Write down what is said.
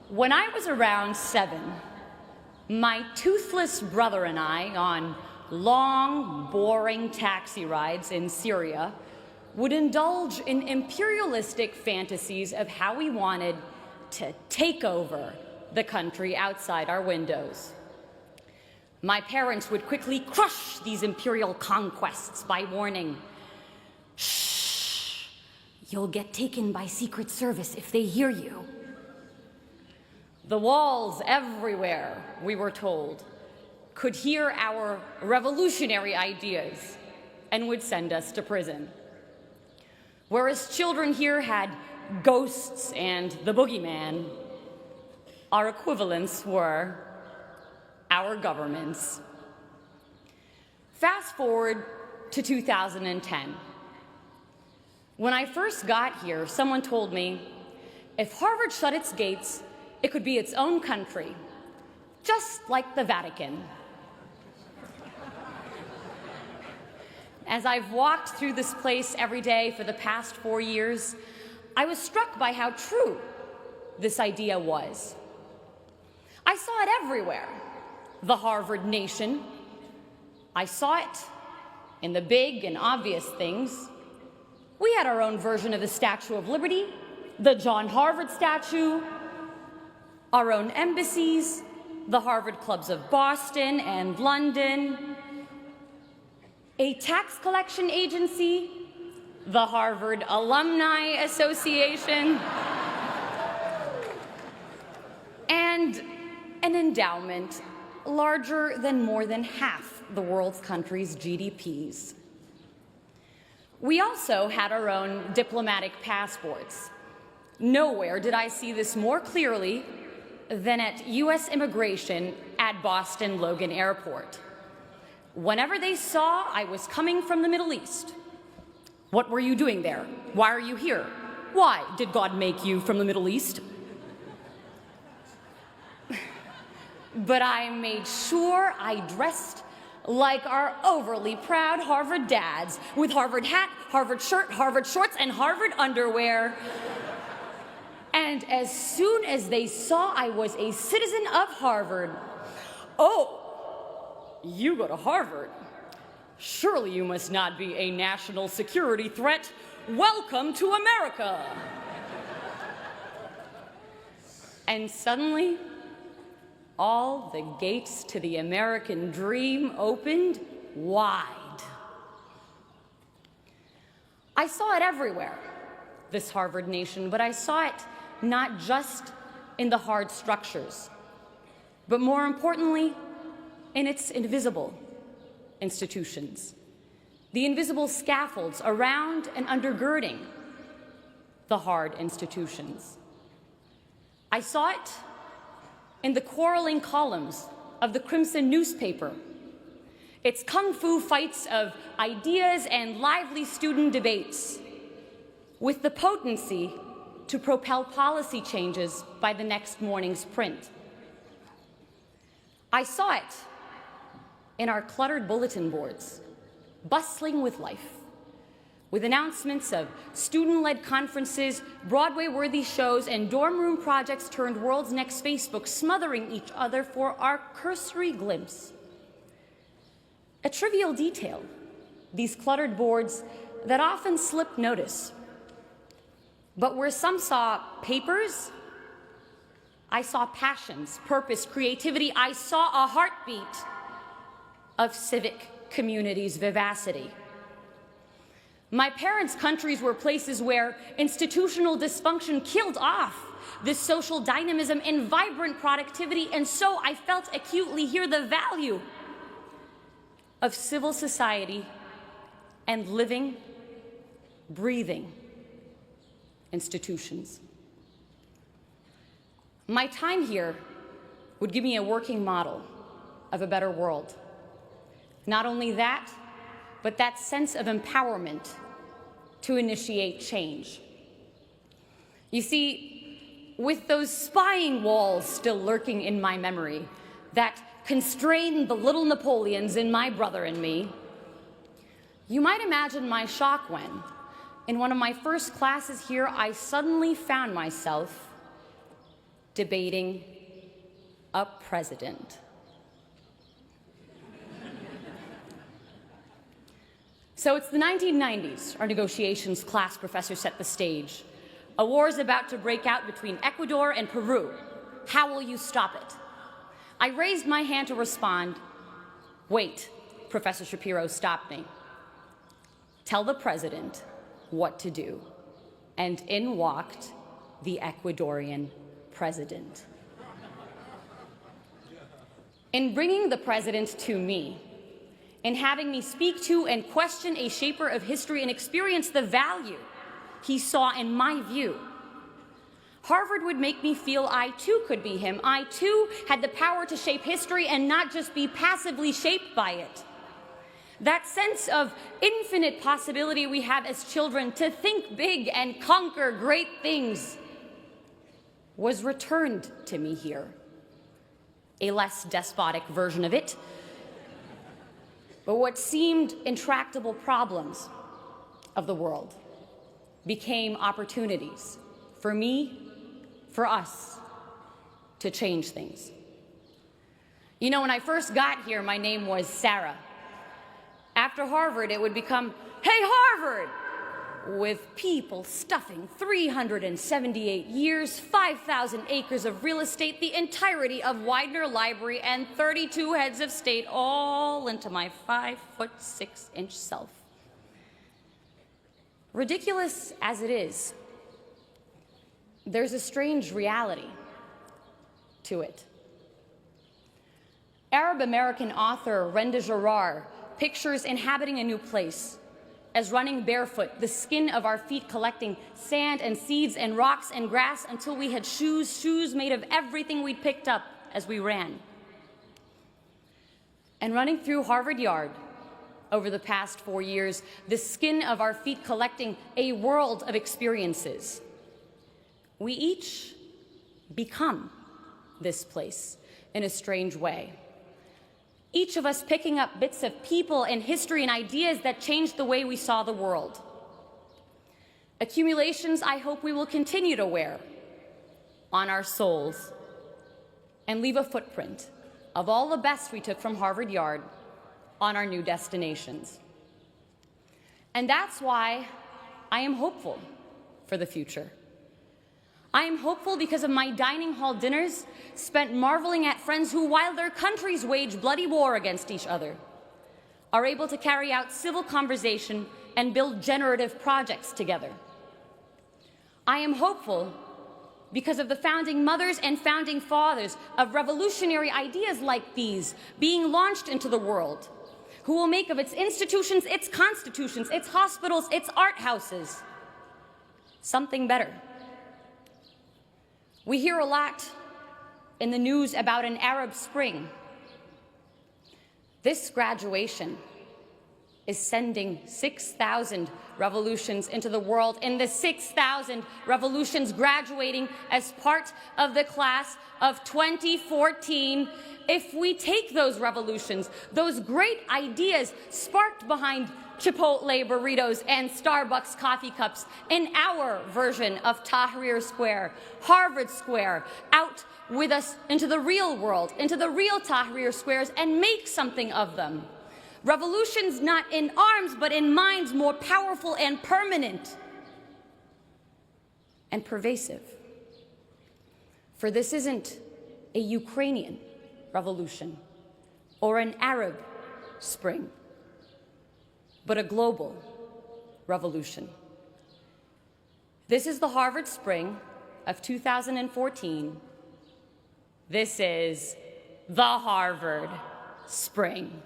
When I was around 7, my toothless brother and I, on long, boring taxi rides in Syria, would indulge in imperialistic fantasies of how we wanted to take over the country outside our windows. My parents would quickly crush these imperial conquests by warning, "Shh, you'll get taken by Secret Service if they hear you." The walls everywhere, we were told, could hear our revolutionary ideas and would send us to prison. Whereas children here had ghosts and the boogeyman, our equivalents were our governments. Fast forward to 2010. When I first got here, someone told me, if Harvard shut its gates, it could be its own country, just like the Vatican. As I've walked through this place every day for the past 4 years, I was struck by how true this idea was. I saw it everywhere. The Harvard Nation. I saw it in the big and obvious things. We had our own version of the Statue of Liberty, the John Harvard statue, our own embassies, the Harvard clubs of Boston and London, a tax collection agency, the Harvard Alumni Association, and an endowment larger than more than half the world's countries' GDPs. We also had our own diplomatic passports. Nowhere did I see this more clearly than at U.S. immigration at Boston Logan Airport. Whenever they saw I was coming from the Middle East, "What were you doing there? Why are you here? Why did God make you from the Middle East?" But I made sure I dressed like our overly proud Harvard dads, with Harvard hat, Harvard shirt, Harvard shorts, and Harvard underwear. And as soon as they saw I was a citizen of Harvard, "Oh, you go to Harvard? Surely you must not be a national security threat. Welcome to America." And suddenly, all the gates to the American dream opened wide. I saw it everywhere, this Harvard Nation, but I saw it not just in the hard structures, but more importantly, in its invisible institutions, the invisible scaffolds around and undergirding the hard institutions. I saw it in the quarreling columns of the Crimson newspaper, its kung fu fights of ideas and lively student debates, with the potency to propel policy changes by the next morning's print. I saw it in our cluttered bulletin boards, bustling with life, with announcements of student-led conferences, Broadway-worthy shows, and dorm room projects turned world's next Facebook, smothering each other for our cursory glimpse. A trivial detail, these cluttered boards that often slip notice. But where some saw papers, I saw passions, purpose, creativity. I saw a heartbeat of civic community's vivacity. My parents' countries were places where institutional dysfunction killed off this social dynamism and vibrant productivity, and so I felt acutely here the value of civil society and living, breathing institutions. My time here would give me a working model of a better world. Not only that, but that sense of empowerment to initiate change. You see, with those spying walls still lurking in my memory that constrained the little Napoleons in my brother and me, you might imagine my shock when, in one of my first classes here, I suddenly found myself debating a president. So it's the 1990s. Our negotiations class professor set the stage. A war is about to break out between Ecuador and Peru. How will you stop it? I raised my hand to respond. Wait, Professor Shapiro stopped me. Tell the president what to do. And in walked the Ecuadorian president. In bringing the president to me, in having me speak to and question a shaper of history and experience the value he saw in my view, Harvard would make me feel I too could be him. I too had the power to shape history and not just be passively shaped by it. That sense of infinite possibility we have as children to think big and conquer great things was returned to me here. A less despotic version of it. But what seemed intractable problems of the world became opportunities for me, for us, to change things. You know, when I first got here, my name was Sarah. After Harvard, it would become, hey, Harvard! With people stuffing 378 years, 5,000 acres of real estate, the entirety of Widener Library, and 32 heads of state all into my 5'6" self. Ridiculous as it is, there's a strange reality to it. Arab-American author Renda Jarrar pictures inhabiting a new place as running barefoot, the skin of our feet collecting sand and seeds and rocks and grass until we had shoes made of everything we picked up as we ran. And running through Harvard Yard over the past 4 years, the skin of our feet collecting a world of experiences. We each become this place in a strange way. Each of us picking up bits of people and history and ideas that changed the way we saw the world. Accumulations I hope we will continue to wear on our souls and leave a footprint of all the best we took from Harvard Yard on our new destinations. And that's why I am hopeful for the future. I am hopeful because of my dining hall dinners spent marveling at friends who, while their countries wage bloody war against each other, are able to carry out civil conversation and build generative projects together. I am hopeful because of the founding mothers and founding fathers of revolutionary ideas like these being launched into the world, who will make of its institutions, its constitutions, its hospitals, its art houses, something better. We hear a lot in the news about an Arab Spring. This graduation is sending 6,000 revolutions into the world, and the 6,000 revolutions graduating as part of the class of 2014. If we take those revolutions, those great ideas sparked behind Chipotle burritos and Starbucks coffee cups in our version of Tahrir Square, Harvard Square, out with us into the real world, into the real Tahrir Squares, and make something of them. Revolutions not in arms, but in minds, more powerful and permanent and pervasive. For this isn't a Ukrainian revolution or an Arab Spring, but a global revolution. This is the Harvard Spring of 2014. This is the Harvard Spring.